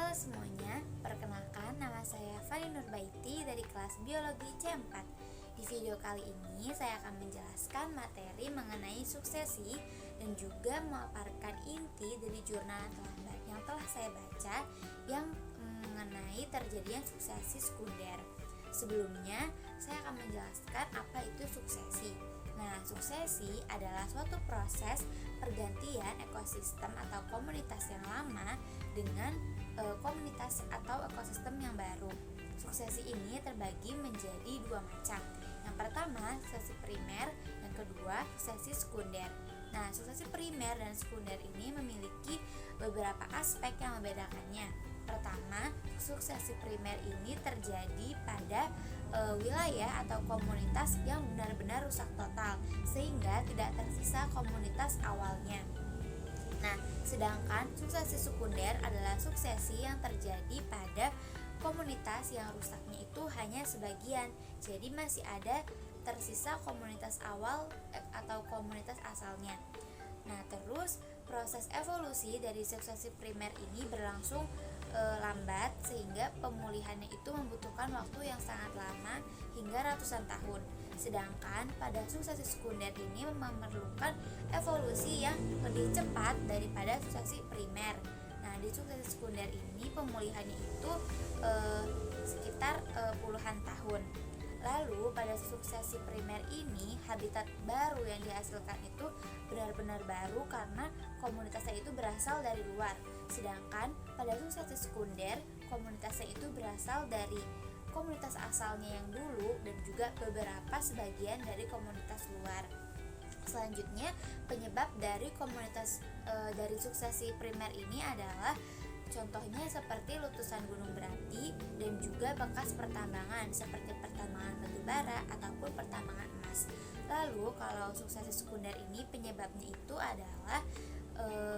Halo semuanya, perkenalkan nama saya Fani Nurbaiti dari kelas Biologi C4. Di video kali ini saya akan menjelaskan materi mengenai suksesi dan juga memaparkan inti dari jurnal yang telah saya baca yang mengenai terjadinya suksesi sekunder. Sebelumnya, saya akan menjelaskan apa itu suksesi. Nah, suksesi adalah suatu proses pergantian ekosistem atau komunitas yang lama dengan komunitas atau ekosistem yang baru. Suksesi ini terbagi menjadi dua macam. Yang pertama, suksesi primer, yang kedua, suksesi sekunder. Nah, suksesi primer dan sekunder ini memiliki beberapa aspek yang membedakannya. Pertama, suksesi primer ini terjadi pada wilayah atau komunitas yang benar-benar rusak total, sehingga tidak tersisa komunitas awalnya. Nah, sedangkan suksesi sekunder adalah suksesi yang terjadi pada komunitas yang rusaknya itu hanya sebagian, jadi masih ada tersisa komunitas awal atau komunitas asalnya. Nah, terus proses evolusi dari suksesi primer ini berlangsung lambat sehingga pemulihannya itu membutuhkan waktu yang sangat lama hingga ratusan tahun. Sedangkan pada suksesi sekunder ini memerlukan evolusi yang lebih cepat daripada suksesi primer. Nah, di suksesi sekunder ini pemulihannya itu sekitar puluhan tahun. Lalu pada suksesi primer ini habitat baru yang dihasilkan itu benar-benar baru karena komunitasnya itu berasal dari luar. Sedangkan pada suksesi sekunder komunitasnya itu berasal dari komunitas asalnya yang dulu dan juga beberapa sebagian dari komunitas luar. Selanjutnya, penyebab dari komunitas dari suksesi primer ini adalah contohnya seperti letusan gunung berapi dan juga bekas pertambangan seperti pertambangan batu bara ataupun pertambangan emas. Lalu kalau suksesi sekunder ini penyebabnya itu adalah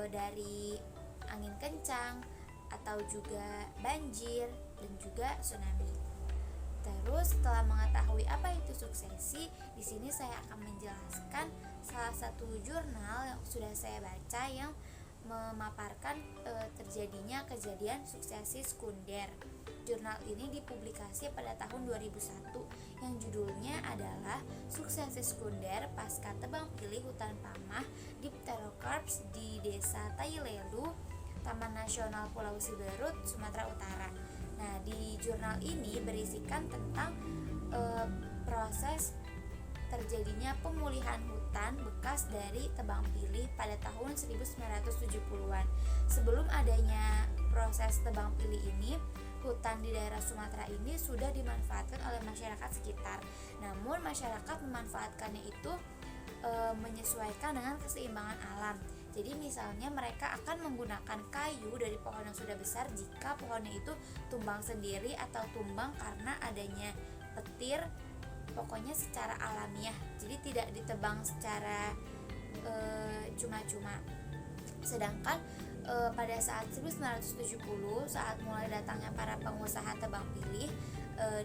dari angin kencang atau juga banjir dan juga tsunami. Terus setelah mengetahui apa itu suksesi, di sini saya akan menjelaskan salah satu jurnal yang sudah saya baca yang memaparkan terjadinya kejadian suksesi sekunder. Jurnal ini dipublikasi pada tahun 2001 yang judulnya adalah Suksesi Sekunder Pasca Tebang Pilih Hutan Pamah Dipterocarps di Desa Tailelu, Taman Nasional Pulau Siberut, Sumatera Utara. Nah, di jurnal ini berisikan tentang proses terjadinya pemulihan hutan bekas dari tebang pilih pada tahun 1970-an. Sebelum adanya proses tebang pilih ini, hutan di daerah Sumatera ini sudah dimanfaatkan oleh masyarakat sekitar. Namun masyarakat memanfaatkannya itu menyesuaikan dengan keseimbangan alam. Jadi misalnya mereka akan menggunakan kayu dari pohon yang sudah besar jika pohonnya itu tumbang sendiri atau tumbang karena adanya petir, pokoknya secara alamiah. Jadi tidak ditebang secara cuma-cuma. Sedangkan pada saat 1970 saat mulai datangnya para pengusaha tebang pilih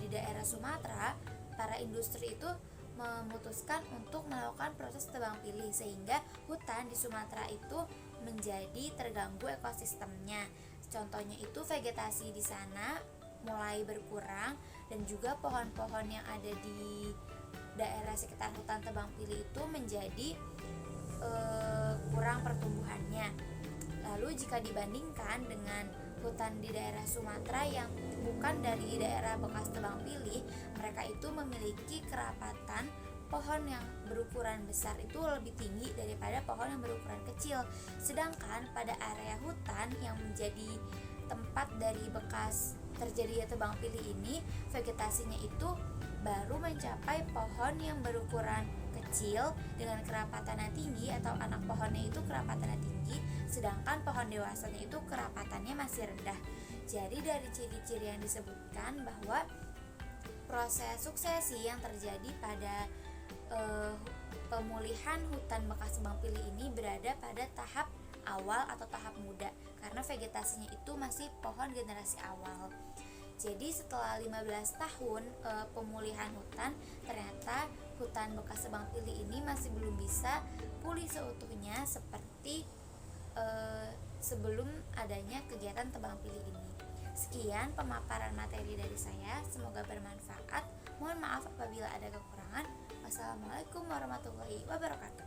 di daerah Sumatera, para industri itu memutuskan untuk melakukan proses tebang pilih sehingga hutan di Sumatera itu menjadi terganggu ekosistemnya. Contohnya itu vegetasi di sana mulai berkurang dan juga pohon-pohon yang ada di daerah sekitar hutan tebang pilih itu menjadi kurang pertumbuhannya. Lalu jika dibandingkan dengan hutan di daerah Sumatera yang bukan dari daerah bekas tebang pilih, mereka itu memiliki kerapatan pohon yang berukuran besar itu lebih tinggi daripada pohon yang berukuran kecil. Sedangkan pada area hutan yang menjadi tempat dari bekas terjadinya tebang pilih ini, vegetasinya itu baru mencapai pohon yang berukuran kecil dengan kerapatannya tinggi atau anak pohonnya itu kerapatannya tinggi, sedangkan pohon dewasanya itu kerapatannya masih rendah. Jadi dari ciri-ciri yang disebutkan bahwa proses suksesi yang terjadi pada pemulihan hutan bekas tebang pilih ini berada pada tahap awal atau tahap muda karena vegetasinya itu masih pohon generasi awal. Jadi setelah 15 tahun pemulihan hutan, ternyata hutan bekas tebang pilih ini masih belum bisa pulih seutuhnya seperti sebelum adanya kegiatan tebang pilih ini. Sekian pemaparan materi dari saya, semoga bermanfaat. Mohon maaf apabila ada kekurangan. Wassalamualaikum warahmatullahi wabarakatuh.